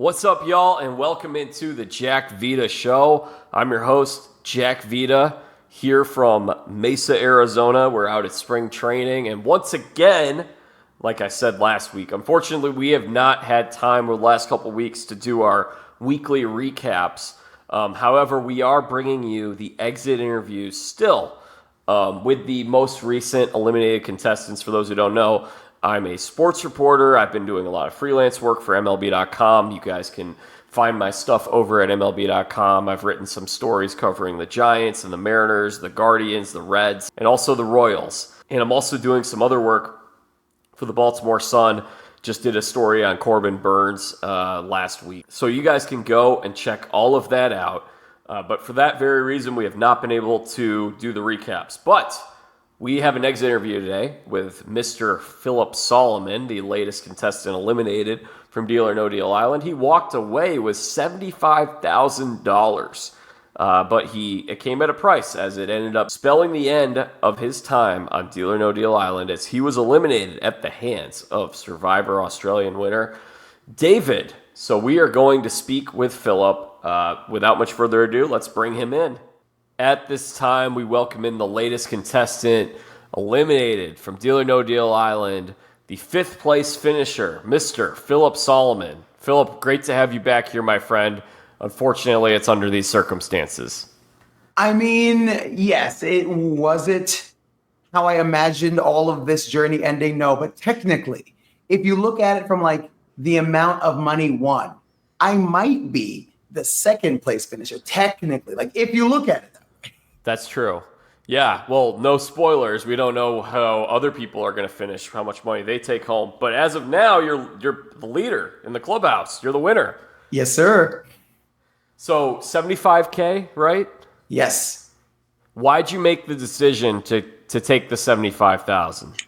What's up, y'all, and welcome into the Jack Vita Show. I'm your host, Jack Vita, here from Mesa, Arizona. We're out at spring training, and once again, like I said last week, unfortunately, we have not had time over the last couple weeks to do our weekly recaps. However, we are bringing you the exit interviews still with the most recent eliminated contestants. For those who don't know, I'm a sports reporter. I've been doing a lot of freelance work for MLB.com. You guys can find my stuff over at MLB.com. I've written some stories covering the Giants and the Mariners, the Guardians, the Reds, and also the Royals. And I'm also doing some other work for the Baltimore Sun. Just did a story on Corbin Burns last week. So you guys can go and check all of that out. But for that very reason, we have not been able to do the recaps. But we have an exit interview today with Mr. Phillip Solomon, the latest contestant eliminated from Deal or No Deal Island. He walked away with $75,000, but it came at a price, as it ended up spelling the end of his time on Deal or No Deal Island, as he was eliminated at the hands of Survivor Australian winner David. So we are going to speak with Phillip. Without much further ado, let's bring him in. At this time, we welcome in the latest contestant eliminated from Deal or No Deal Island, the fifth place finisher, Mr. Phillip Solomon. Phillip, great to have you back here, my friend. Unfortunately, it's under these circumstances. I mean, yes, it wasn't how I imagined all of this journey ending. No, but technically, if you look at it from like the amount of money won, I might be the second place finisher, technically. Like if you look at it. That's true. Yeah, well, no spoilers. We don't know how other people are going to finish, how much money they take home. But as of now, you're the leader in the clubhouse. You're the winner. Yes, sir. So $75K, right? Yes. Why'd you make the decision to take the $75,000?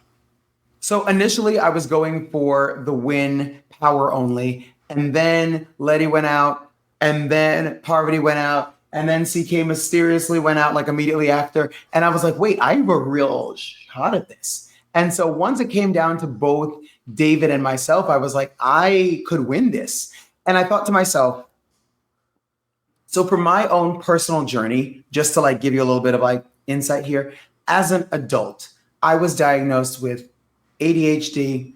So initially, I was going for the win, power only, and then Lete went out, and then Parvati went out. And then CK mysteriously went out like immediately after. And I was like, wait, I have a real shot at this. And so once it came down to both David and myself, I was like, I could win this. And I thought to myself, so for my own personal journey, just to like give you a little bit of like insight here, as an adult, I was diagnosed with ADHD,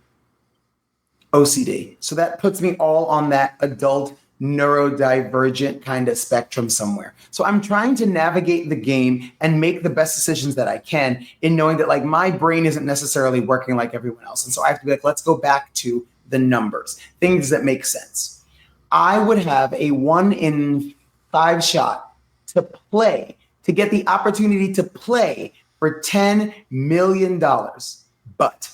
OCD. So that puts me all on that adult neurodivergent kind of spectrum somewhere. So I'm trying to navigate the game and make the best decisions that I can in knowing that like my brain isn't necessarily working like everyone else. And so I have to be like, let's go back to the numbers, things that make sense. I would have a 1 in 5 shot to get the opportunity to play for $10 million. But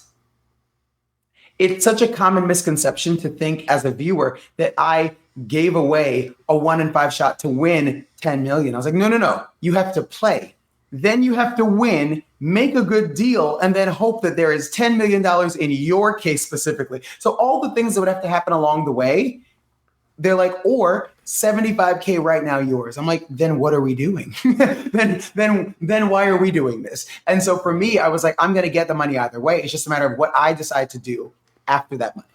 it's such a common misconception to think as a viewer that I gave away a 1 in 5 shot to win 10 million. I was like, no. You have to play. Then you have to win, make a good deal, and then hope that there is $10 million in your case specifically. So all the things that would have to happen along the way, they're like, or 75K right now yours. I'm like, then what are we doing? then why are we doing this? And so for me, I was like, I'm going to get the money either way. It's just a matter of what I decide to do after that money.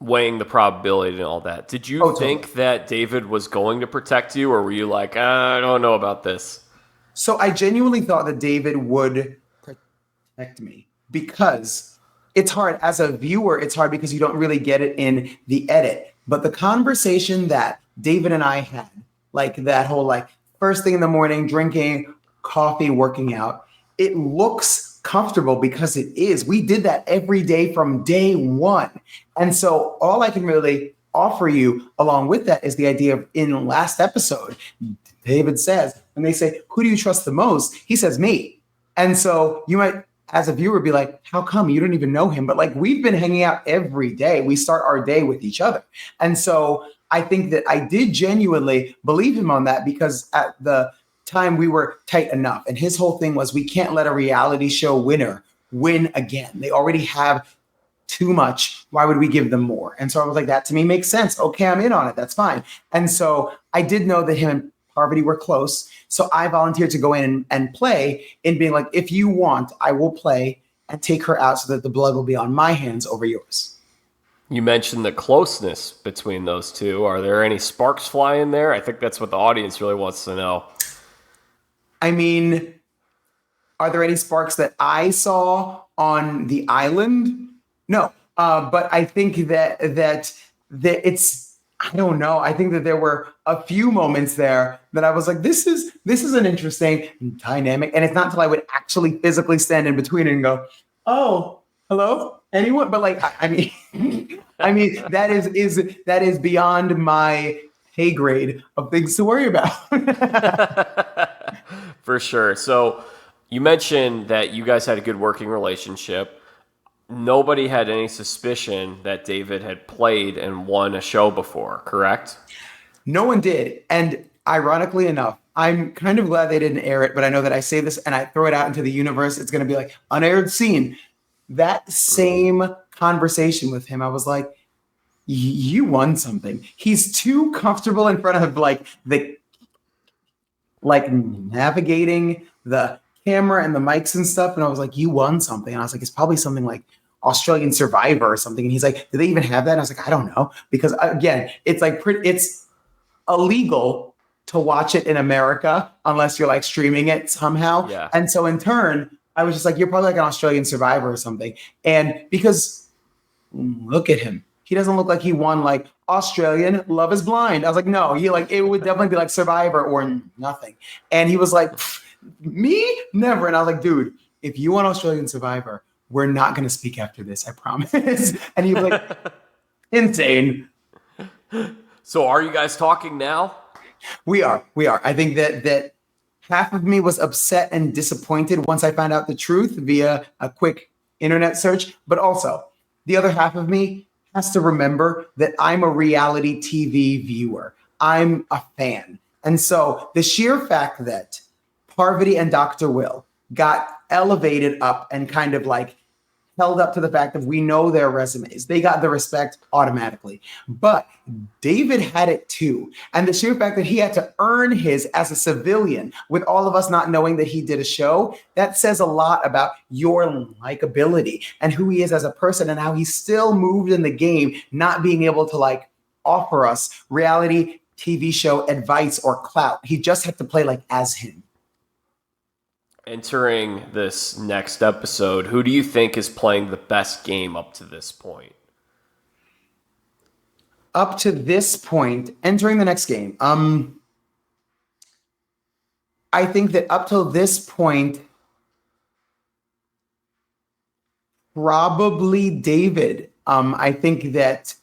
Weighing the probability and all that. Did you think that David was going to protect you, or were you like, I don't know about this? So I genuinely thought that David would protect me because it's hard. As a viewer, it's hard because you don't really get it in the edit. But the conversation that David and I had, like that whole like first thing in the morning, drinking coffee, working out, it looks comfortable because it is. We did that every day from day one. And so all I can really offer you along with that is the idea of in last episode, David says, when they say, who do you trust the most? He says, me. And so you might, as a viewer, be like, how come you don't even know him? But like, we've been hanging out every day. We start our day with each other. And so I think that I did genuinely believe him on that because at the time we were tight enough. And his whole thing was, we can't let a reality show winner win again. They already have too much. Why would we give them more? And so I was like, that to me makes sense. Okay, I'm in on it. That's fine. And so I did know that him and Parvati were close. So I volunteered to go in and play in being like, if you want, I will play and take her out so that the blood will be on my hands over yours. You mentioned the closeness between those two. Are there any sparks flying there? I think that's what the audience really wants to know. I mean, are there any sparks that I saw on the island? No, but I think that it's, I don't know. I think that there were a few moments there that I was like, this is an interesting dynamic. And it's not until I would actually physically stand in between and go, oh, hello, anyone? But like, I mean, I mean that is beyond my pay grade of things to worry about. For sure. So you mentioned that you guys had a good working relationship. Nobody had any suspicion that David had played and won a show before, correct? No one did. And ironically enough, I'm kind of glad they didn't air it, but I know that I say this and I throw it out into the universe. It's going to be like unaired scene. That same conversation with him, I was like, you won something. He's too comfortable in front of navigating the camera and the mics and stuff. And I was like, you won something. And I was like, it's probably something like Australian Survivor or something. And he's like, do they even have that? And I was like, I don't know. Because again, it's like, it's illegal to watch it in America unless you're like streaming it somehow. Yeah. And so in turn, I was just like, you're probably like an Australian Survivor or something. And because look at him. He doesn't look like he won like Australian Love is Blind. I was like, no, it would definitely be like Survivor or nothing. And he was like, me? Never. And I was like, dude, if you want Australian Survivor, we're not going to speak after this, I promise. And he was like, insane. So are you guys talking now? We are. I think that half of me was upset and disappointed once I found out the truth via a quick internet search. But also, the other half of me has to remember that I'm a reality TV viewer. I'm a fan. And so the sheer fact that Parvati and Dr. Will got elevated up and kind of like held up to the fact that we know their resumes. They got the respect automatically. But David had it too. And the sheer fact that he had to earn his as a civilian with all of us not knowing that he did a show, that says a lot about your likability and who he is as a person and how he still moved in the game, not being able to like offer us reality TV show advice or clout. He just had to play like as him. Entering this next episode, who do you think is playing the best game up to this point? Up to this point, entering the next game, I think that up till this point, probably David. I think that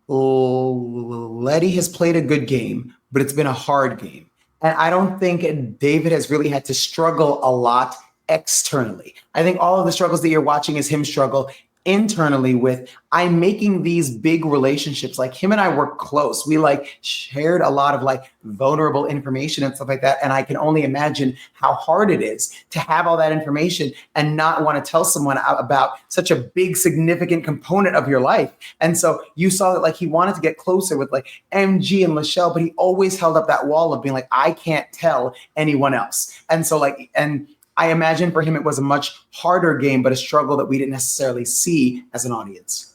Lete has played a good game, but it's been a hard game. And I don't think David has really had to struggle a lot externally. I think all of the struggles that you're watching is him struggle internally with, I'm making these big relationships. Like him and I were close. We like shared a lot of like vulnerable information and stuff like that. And I can only imagine how hard it is to have all that information and not want to tell someone about such a big, significant component of your life. And so you saw that like he wanted to get closer with like MG and Seychelle, but he always held up that wall of being like, I can't tell anyone else. And so like, and I imagine for him it was a much harder game, but a struggle that we didn't necessarily see as an audience.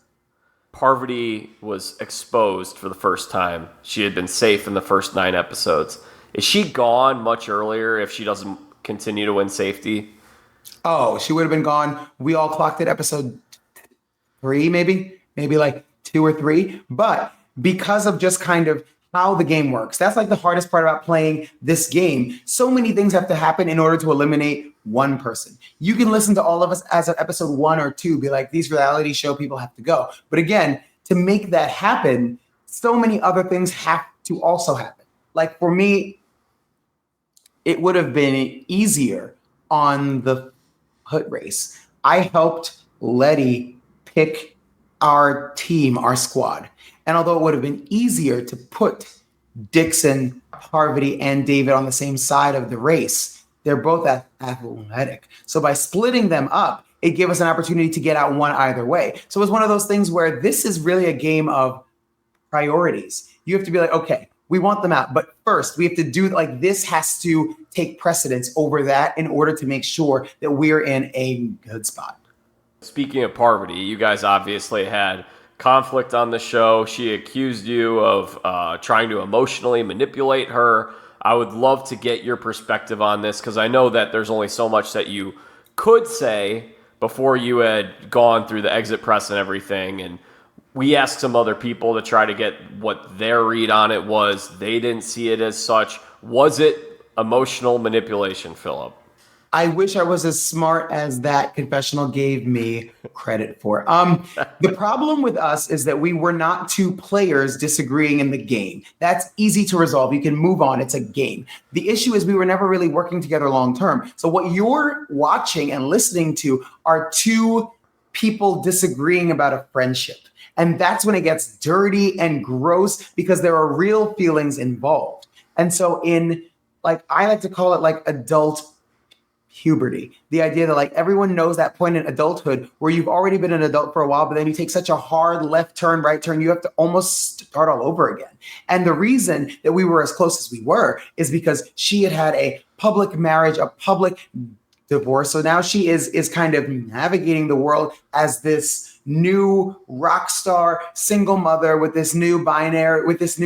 Parvati was exposed for the first time. She had been safe in the first 9 episodes. Is she gone much earlier if she doesn't continue to win safety? Oh, she would have been gone. We all clocked it episode 3, maybe like 2 or 3. But because of just kind of how the game works, that's like the hardest part about playing this game. So many things have to happen in order to eliminate one person. You can listen to all of us as of episode 1 or 2, be like, these reality show people have to go. But again, to make that happen, so many other things have to also happen. Like for me, it would have been easier on the hood race. I helped Lete pick our team, our squad. And although it would have been easier to put Dixon, Parvati, and David on the same side of the race, they're both athletic. So by splitting them up, it gave us an opportunity to get out one either way. So it was one of those things where this is really a game of priorities. You have to be like, okay, we want them out, but first we have to do like this has to take precedence over that in order to make sure that we're in a good spot. Speaking of Parvati, you guys obviously had conflict on the show. She accused you of trying to emotionally manipulate her. I would love to get your perspective on this because I know that there's only so much that you could say before you had gone through the exit press and everything. And we asked some other people to try to get what their read on it was. They didn't see it as such. Was it emotional manipulation, Phillip? I wish I was as smart as that confessional gave me credit for. The problem with us is that we were not two players disagreeing in the game. That's easy to resolve. You can move on. It's a game. The issue is we were never really working together long term. So what you're watching and listening to are two people disagreeing about a friendship. And that's when it gets dirty and gross because there are real feelings involved. And so I like to call it like adult puberty. The idea that like everyone knows that point in adulthood where you've already been an adult for a while, but then you take such a hard left turn, right turn, you have to almost start all over again. And the reason that we were as close as we were is because she had a public marriage, a public divorce. So now she is kind of navigating the world as this new rock star single mother with this new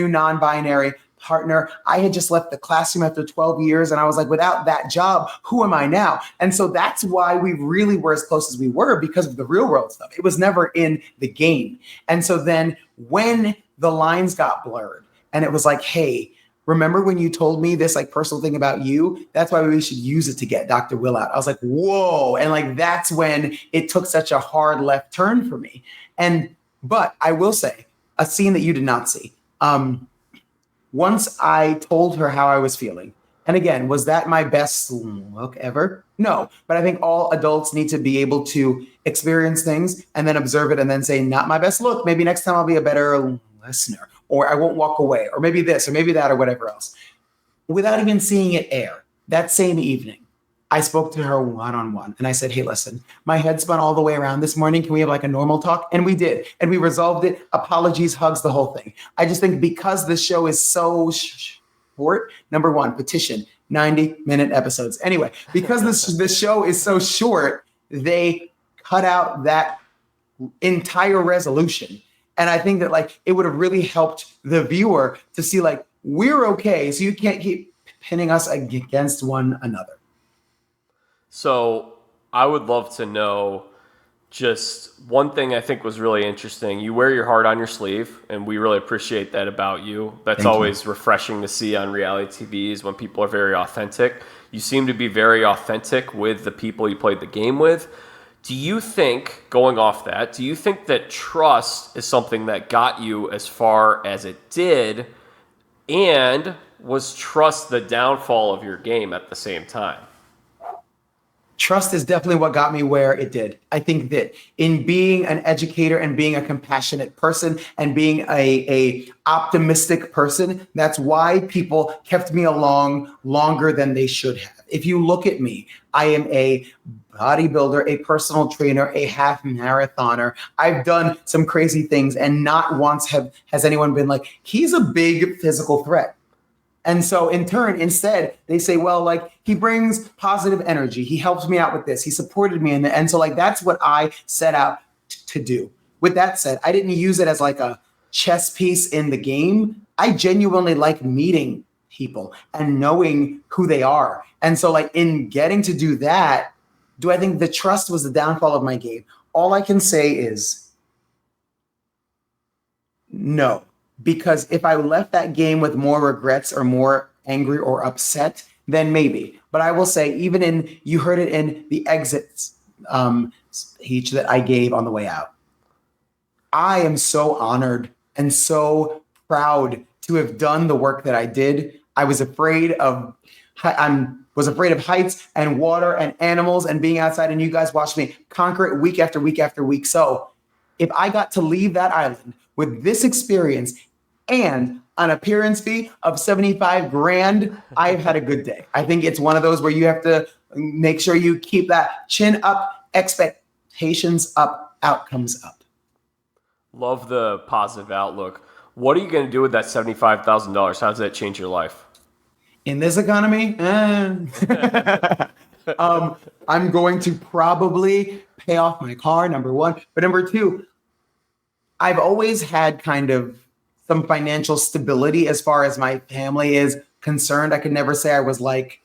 non-binary partner. I had just left the classroom after 12 years and I was like, without that job, who am I now? And so that's why we really were as close as we were because of the real world stuff. It was never in the game. And so then when the lines got blurred and it was like, hey, remember when you told me this like personal thing about you? That's why we should use it to get Dr. Will out. I was like, whoa. And like, that's when it took such a hard left turn for me. But I will say a scene that you did not see. Once I told her how I was feeling, and again, was that my best look ever? No, but I think all adults need to be able to experience things and then observe it and then say, not my best look. Maybe next time I'll be a better listener, or I won't walk away, or maybe this, or maybe that, or whatever else. Without even seeing it air, that same evening, I spoke to her one-on-one and I said, hey, listen, my head spun all the way around this morning. Can we have like a normal talk? And we did. And we resolved it. Apologies, hugs, the whole thing. I just think because the show is so short, number one, petition, 90-minute episodes. Anyway, because this show is so short, they cut out that entire resolution. And I think that like it would have really helped the viewer to see like, we're okay. So you can't keep pinning us against one another. So I would love to know just one thing I think was really interesting. You wear your heart on your sleeve, and we really appreciate that about you. That's always refreshing to see on reality TVs when people are very authentic. You seem to be very authentic with the people you played the game with. Do you think, going off that, do you think that trust is something that got you as far as it did? And was trust the downfall of your game at the same time? Trust is definitely what got me where it did. I think that in being an educator and being a compassionate person and being a optimistic person, that's why people kept me along longer than they should have. If you look at me, I am a bodybuilder, a personal trainer, a half marathoner. I've done some crazy things and not once has anyone been like, he's a big physical threat. And so in turn, instead, they say, well, like he brings positive energy. He helps me out with this. He supported me. And so like, that's what I set out to do. With that said, I didn't use it as like a chess piece in the game. I genuinely like meeting people and knowing who they are. And so like in getting to do that, do I think the trust was the downfall of my game? All I can say is no. Because if I left that game with more regrets or more angry or upset, then maybe. But I will say, you heard it in the exits speech that I gave on the way out. I am so honored and so proud to have done the work that I did. I was afraid of heights and water and animals and being outside, and you guys watched me conquer it week after week after week. So if I got to leave that island with this experience and an appearance fee of $75,000, I've had a good day. I think it's one of those where you have to make sure you keep that chin up, expectations up, outcomes up. Love the positive outlook. What are you going to do with that $75,000? How does that change your life? In this economy, I'm going to probably pay off my car, number one. But number two, I've always had kind of some financial stability as far as my family is concerned. I could never say I was like,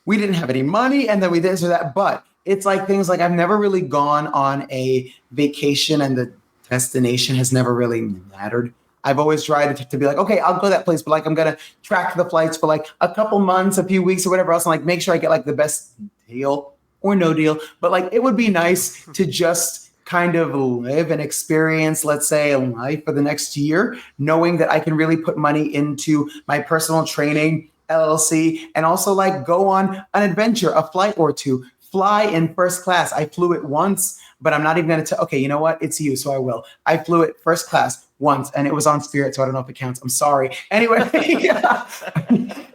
we didn't have any money and then we this or that. But it's like things like I've never really gone on a vacation and the destination has never really mattered. I've always tried to be like, okay, I'll go to that place, but like I'm gonna track the flights for like a couple months, a few weeks, or whatever else, and like make sure I get like the best deal or no deal. But like it would be nice to just kind of live and experience, let's say, a life for the next year, knowing that I can really put money into my personal training, LLC, and also like go on an adventure, a flight or two, fly in first class. I flew it once, but I'm not even going to tell. Okay, you know what? It's you, so I will. I flew it first class once, and it was on Spirit, so I don't know if it counts. I'm sorry. Anyway,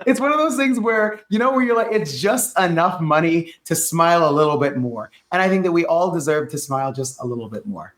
it's one of those things where, where you're like, it's just enough money to smile a little bit more. And I think that we all deserve to smile just a little bit more.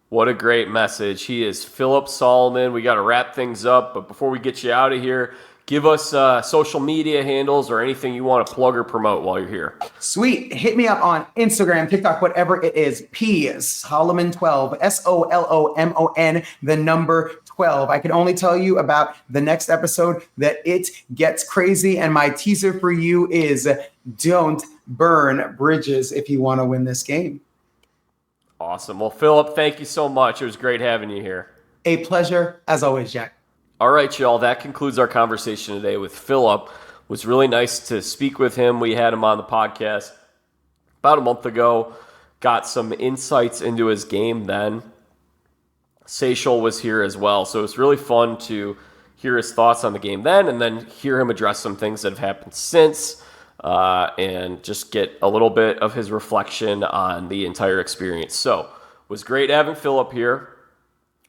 What a great message. He is Phillip Solomon. We got to wrap things up, but before we get you out of here, give us social media handles or anything you want to plug or promote while you're here. Sweet. Hit me up on Instagram, TikTok, whatever it is. P Solomon 12, SOLOMON, the number 12. I can only tell you about the next episode that it gets crazy. And my teaser for you is don't burn bridges if you want to win this game. Awesome. Well, Phillip, thank you so much. It was great having you here. A pleasure, as always, Jack. All right, y'all, that concludes our conversation today with Phillip. It was really nice to speak with him. We had him on the podcast about a month ago, got some insights into his game then. Seychelle was here as well, so it's really fun to hear his thoughts on the game then and then hear him address some things that have happened since and just get a little bit of his reflection on the entire experience. So it was great having Phillip here.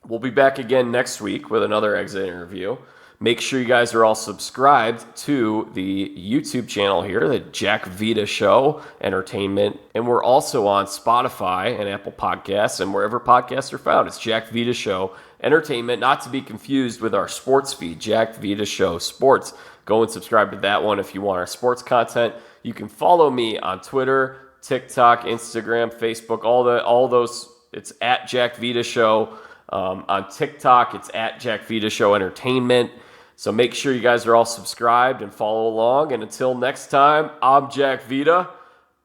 We'll be back again next week with another exit interview. Make sure you guys are all subscribed to the YouTube channel here, the Jack Vita Show Entertainment. And we're also on Spotify and Apple Podcasts and wherever podcasts are found. It's Jack Vita Show Entertainment, not to be confused with our sports feed, Jack Vita Show Sports. Go and subscribe to that one if you want our sports content. You can follow me on Twitter, TikTok, Instagram, Facebook, all those. It's at Jack Vita Show. On TikTok, it's at Jack Vita Show Entertainment. So make sure you guys are all subscribed and follow along. And until next time, I'm Jack Vita.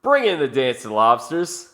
Bring in the dancing lobsters.